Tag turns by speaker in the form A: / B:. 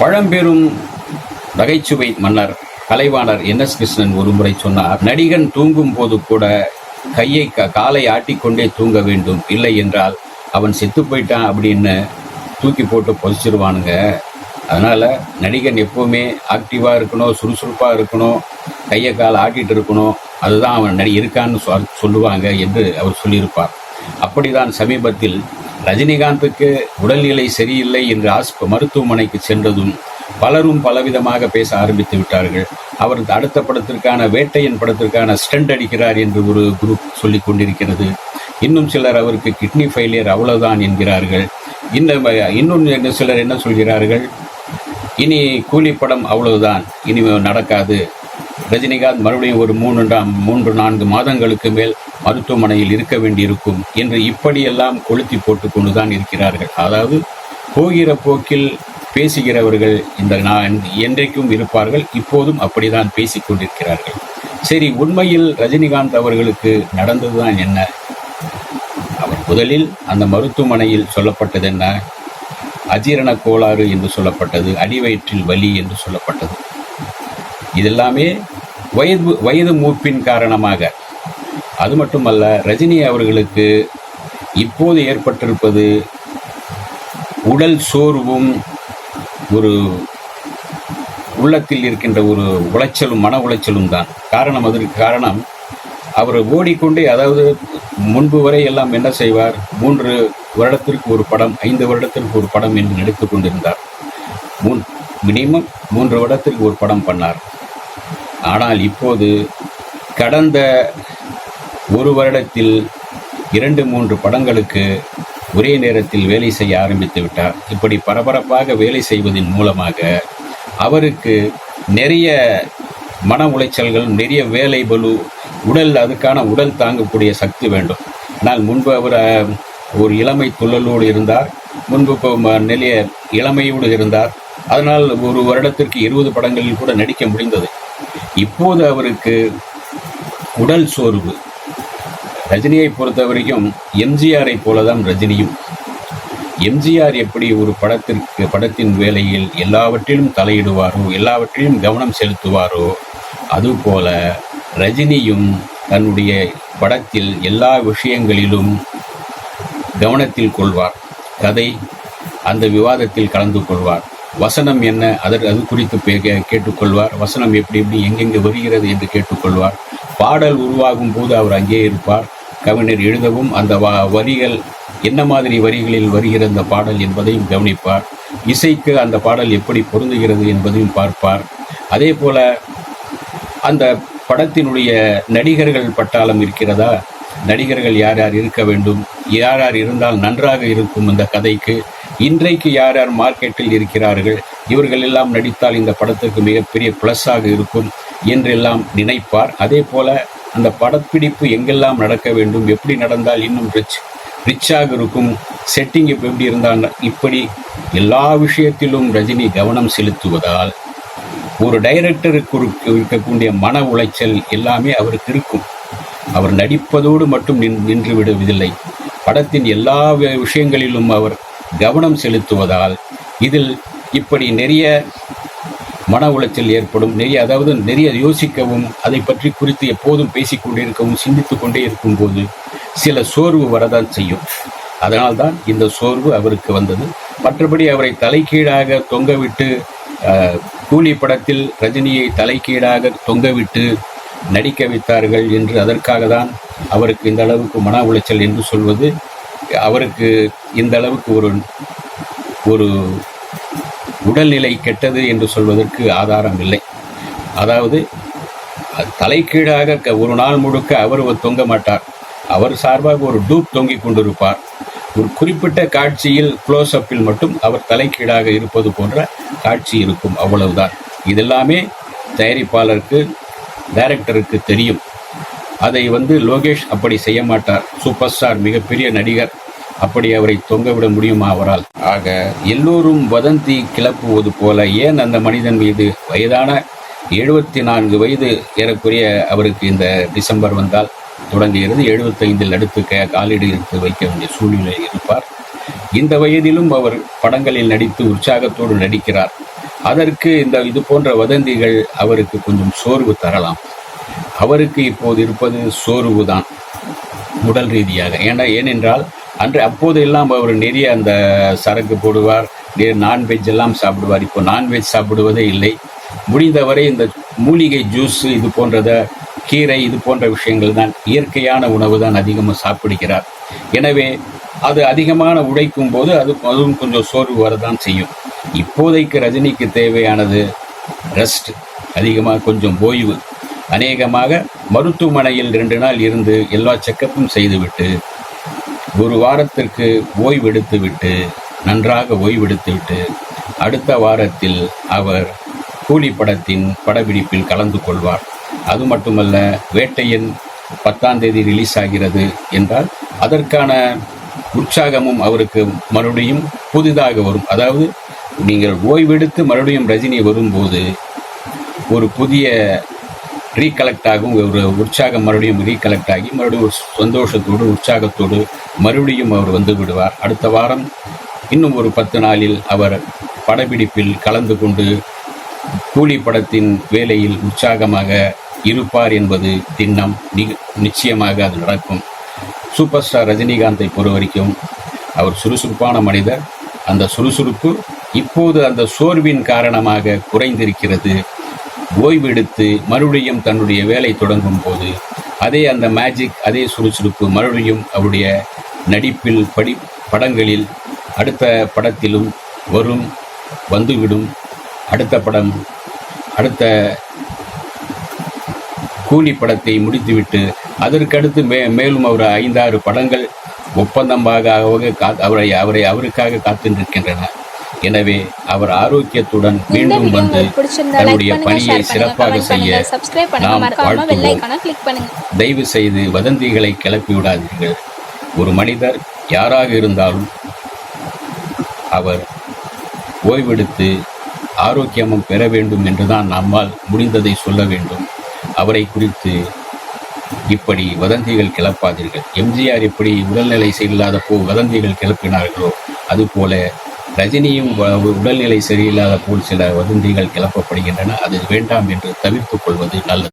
A: பழம்பெரும் நகைச்சுவை மன்னர் கலைவாணர் என்.எஸ். கிருஷ்ணன் ஒருமுறை சொன்னார், நடிகன் தூங்கும் போது கூட காலை ஆட்டிக்கொண்டே தூங்க வேண்டும், இல்லை என்றால் அவன் செத்து போயிட்டான் அப்படின்னு தூக்கி போட்டு பொதிச்சிருவானுங்க. அதனால் நடிகன் எப்போவுமே ஆக்டிவாக இருக்கணும், சுறுசுறுப்பாக இருக்கணும், கையை காலை ஆட்டிகிட்டு இருக்கணும், அதுதான் அவன் இருக்கான்னு சொல்லுவாங்க என்று அவர் சொல்லியிருப்பார். அப்படிதான் சமீபத்தில் ரஜினிகாந்துக்கு உடல்நிலை சரியில்லை என்று மருத்துவமனைக்கு சென்றதும் பலரும் பலவிதமாக பேச ஆரம்பித்து விட்டார்கள். அவர் அடுத்த படத்திற்கான வேட்டையன் படத்திற்கான ஸ்டண்ட் அடிக்கிறார் என்று ஒரு குரூப் சொல்லிக் கொண்டிருக்கிறது. இன்னும் சிலர் அவருக்கு கிட்னி ஃபெயிலியர் அவ்வளவுதான் என்கிறார்கள். இன்னும் சிலர் என்ன சொல்கிறார்கள், இனி கூலி படம் அவ்வளவுதான், இனி நடக்காது, ரஜினிகாந்த் மறுபடியும் ஒரு 3-4 மாதங்களுக்கு மேல் மருத்துவமனையில் இருக்க வேண்டியிருக்கும் என்று இப்படியெல்லாம் கொளுத்தி போட்டு கொண்டுதான் இருக்கிறார்கள். அதாவது போகிற போக்கில் பேசுகிறவர்கள் என்றைக்கும் இருப்பார்கள். இப்போதும் அப்படிதான் பேசிக் கொண்டிருக்கிறார்கள். சரி, உண்மையில் ரஜினிகாந்த் அவர்களுக்கு நடந்ததுதான் என்ன? அவர் முதலில் அந்த மருத்துவமனையில் சொல்லப்பட்டது என்ன? அஜீரண கோளாறு என்று சொல்லப்பட்டது, அடிவயிற்றில் வலி என்று சொல்லப்பட்டது. இதெல்லாமே வயது மூப்பின் காரணமாக. அது மட்டுமல்ல, ரஜினி அவர்களுக்கு இப்போது ஏற்பட்டிருப்பது உடல் சோர்வும் ஒரு உள்ளத்தில் இருக்கின்ற ஒரு உளைச்சலும் மன உளைச்சலும் தான் காரணம். அதற்கு காரணம் அவர் ஓடிக்கொண்டே, அதாவது முன்பு வரை எல்லாம் என்ன செய்வார், 3 வருடத்திற்கு ஒரு படம், 5 வருடத்திற்கு ஒரு படம் என்று நடித்துக் கொண்டிருந்தார். மினிமம் 3 வருடத்திற்கு ஒரு படம் பண்ணார். ஆனால் இப்போது கடந்த 1 வருடத்தில் 2-3 படங்களுக்கு ஒரே நேரத்தில் வேலை செய்ய ஆரம்பித்து விட்டார். இப்படி பரபரப்பாக வேலை செய்வதன் மூலமாக அவருக்கு நிறைய மன உளைச்சல்கள், நிறைய வேலை பளு, அதுக்கான உடல் தாங்கக்கூடிய சக்தி வேண்டும். ஆனால் முன்பு அவர் ஒரு இளமை துள்ளலோடு இருந்தார், முன்பு நிறைய இளமையோடு இருந்தார். அதனால் 1 வருடத்திற்கு 20 படங்களில் கூட நடிக்க முடிந்தது. இப்போது அவருக்கு உடல் சோர்வு. ரஜினியை பொறுத்த வரைக்கும் எம்ஜிஆரை போலதான் ரஜினியும். எம்ஜிஆர் எப்படி ஒரு படத்தின் வேலையில் எல்லாவற்றிலும் தலையிடுவாரோ, எல்லாவற்றிலும் கவனம் செலுத்துவாரோ, அதுபோல ரஜினியும் தன்னுடைய படத்தில் எல்லா விஷயங்களிலும் கவனத்தில் கொள்வார். கதை, அந்த விவாதத்தில் கலந்து கொள்வார். வசனம் என்ன, அது குறித்து கேட்டுக்கொள்வார். வசனம் எப்படி எங்கெங்கே வருகிறது என்று கேட்டுக்கொள்வார். பாடல் உருவாகும் போது அவர் அங்கே இருப்பார். கவிஞர் எழுதவும் அந்த வரிகள் என்ன மாதிரி வரிகளில் வருகிற அந்த பாடல் என்பதையும் கவனிப்பார். இசைக்கு அந்த பாடல் எப்படி பொருந்துகிறது என்பதையும் பார்ப்பார். அதே போல அந்த படத்தினுடைய நடிகர்கள் பட்டாளம் இருக்கிறதா, நடிகர்கள் யார் யார் இருக்க வேண்டும், யார் யார் இருந்தால் நன்றாக இருக்கும் இந்த கதைக்கு, இன்றைக்கு யார் யார் மார்க்கெட்டில் இருக்கிறார்கள், இவர்கள் எல்லாம் நடித்தால் இந்த படத்துக்கு மிகப்பெரிய ப்ளஸ்ஸாக இருக்கும் என்றெல்லாம் நினைப்பார். அதே போல அந்த படப்பிடிப்பு எங்கெல்லாம் நடக்க வேண்டும், எப்படி நடந்தால் இன்னும் ரிச்சாக இருக்கும், செட்டிங் எப்படி இருந்தால், இப்படி எல்லா விஷயத்திலும் ரஜினி கவனம் செலுத்துவதால் ஒரு டைரக்டருக்கு இருக்கக்கூடிய மன உளைச்சல் எல்லாமே அவருக்கு இருக்கும். அவர் நடிப்பதோடு மட்டும் நின்று விடுவதில்லை, படத்தின் எல்லா விஷயங்களிலும் அவர் கவனம் செலுத்துவதால் இதில் இப்படி நிறைய மன உளைச்சல் ஏற்படும். நிறைய யோசிக்கவும், அதை பற்றி குறித்து எப்போதும் பேசிக்கொண்டிருக்கவும், சிந்தித்து கொண்டே இருக்கும்போது சில சோர்வு வரதான் செய்யும். அதனால்தான் இந்த சோர்வு அவருக்கு வந்தது. மற்றபடி அவரை தலைகீழாக தொங்கவிட்டு, கூலி படத்தில் ரஜினியை தலைகீழாக தொங்கவிட்டு நடிக்க வைத்தார்கள் என்று, அதற்காக தான் அவருக்கு இந்த அளவுக்கு மன உளைச்சல் என்று சொல்வது அவருக்கு இந்த அளவுக்கு ஒரு உடல்நிலை கெட்டது என்று சொல்வதற்கு ஆதாரம் இல்லை. அதாவது தலைகீழாக ஒரு நாள் முழுக்க அவர் தொங்க மாட்டார். அவர் சார்பாக ஒரு டூப் தொங்கிக் கொண்டிருப்பார். ஒரு குறிப்பிட்ட காட்சியில் க்ளோஸ்அப்பில் மட்டும் அவர் தலைகீழாக இருப்பது போன்ற காட்சி இருக்கும், அவ்வளவுதான். இதெல்லாமே தயாரிப்பாளருக்கு, டைரக்டருக்கு தெரியும். அதை லோகேஷ் அப்படி செய்ய மாட்டார். சூப்பர் ஸ்டார், மிகப்பெரிய நடிகர், அப்படி அவரை தொங்கவிட முடியுமா அவரால்? ஆக எல்லோரும் வதந்தி கிளப்புவது போல, ஏன் அந்த மனிதன் மீது வயதான 74 வயது ஏறக்குறைய அவருக்கு இந்த டிசம்பர் வந்தால் தொடங்குகிறது. 75 அடுத்து காலீடு எடுத்து வைக்க வேண்டிய சூழ்நிலை இருப்பார். இந்த வயதிலும் அவர் படங்களில் நடித்து உற்சாகத்தோடு நடிக்கிறார். அதற்கு இது போன்ற வதந்திகள் அவருக்கு கொஞ்சம் சோர்வு தரலாம். அவருக்கு இப்போது இருப்பது சோர்வு தான், உடல் ரீதியாக. ஏனென்றால் அப்போது எல்லாம் அவர் நிறைய அந்த சரக்கு போடுவார், நான்வெஜ் எல்லாம் சாப்பிடுவார். இப்போ நான்வெஜ் சாப்பிடுவதே இல்லை. முடிந்தவரை இந்த மூலிகை ஜூஸ், இது போன்றத கீரை, இது போன்ற விஷயங்கள் தான், இயற்கையான உணவு தான் அதிகமாக சாப்பிடுகிறார். எனவே அது அதிகமான உழைக்கும் போது அதுவும் கொஞ்சம் சோர்வு வரதான் செய்யும். இப்போதைக்கு ரஜினிக்கு தேவையானது ரெஸ்ட், அதிகமாக கொஞ்சம் ஓய்வு. அநேகமாக மருத்துவமனையில் 2 நாள் இருந்து எல்லா செக்கப்பும் செய்துவிட்டு ஒரு வாரத்திற்கு ஓய்வெடுத்துவிட்டு, நன்றாக ஓய்வெடுத்துவிட்டு, அடுத்த வாரத்தில் அவர் கூலி படத்தின் படப்பிடிப்பில் கலந்து கொள்வார். அது மட்டுமல்ல, வேட்டையன் 10ஆம் தேதி ரிலீஸ் ஆகிறது என்றால் அதற்கான உற்சாகமும் அவருக்கு மறுபடியும் புதிதாக வரும். அதாவது நீங்கள் ஓய்வெடுத்து மறுபடியும் ரஜினி வரும்போது ஒரு புதிய ரீகலெக்ட் ஆகும், ஒரு உற்சாகம் மறுபடியும் ரீகலெக்ட் ஆகி மறுபடியும் ஒரு சந்தோஷத்தோடு உற்சாகத்தோடு மறுபடியும் அவர் வந்து விடுவார். அடுத்த வாரம் இன்னும் ஒரு 10 நாளில் அவர் படப்பிடிப்பில் கலந்து கொண்டு கூலி படத்தின் வேலையில் உற்சாகமாக இருப்பார் என்பது திண்ணம். நிச்சயமாக அது நடக்கும். சூப்பர் ஸ்டார் ரஜினிகாந்தை பொறுத்தவரைக்கும் அவர் சுறுசுறுப்பான மனிதர். அந்த சுறுசுறுப்பு இப்போது அந்த சோர்வின் காரணமாக குறைந்திருக்கிறது. ஓய்வெடுத்து மறுபடியும் தன்னுடைய வேலை தொடங்கும் போது அந்த மேஜிக், அதே சுறுசுறுப்பு மறுபடியும் அவருடைய நடிப்பில், படங்களில், அடுத்த படத்திலும் வரும், வந்துவிடும். அடுத்த கூலி படத்தை முடித்துவிட்டு அதற்கடுத்து மேலும் அவர் 5-6 படங்கள் ஒப்பந்தமாக அவருக்காக காத்திருக்கின்றன. எனவே அவர் ஆரோக்கியத்துடன் மீண்டும் வந்து தன்னுடைய பணியை சிறப்பாக செய்ய நாம் வாழ்த்துவோம். தயவு செய்து வதந்திகளை கிளப்பி விடாதீர்கள். ஒரு மனிதர் யாராக இருந்தாலும் அவர் ஓய்வெடுத்து ஆரோக்கியமும் பெற வேண்டும் என்றுதான் நம்மால் முடிந்ததை சொல்ல வேண்டும். அவரை குறித்து இப்படி வதந்திகள் கிளப்பாதீர்கள். எம்ஜிஆர் எப்படி உடல்நிலை சரியில்லாத வதந்திகள் கிளப்பினார்களோ அதுபோல ரஜினியும் உடல்நிலை சரியில்லாத போல் சில வதந்திகள் கிளப்பப்படுகின்றன. அது வேண்டாம் என்று தவிர்த்துக் கொள்வது நல்லது.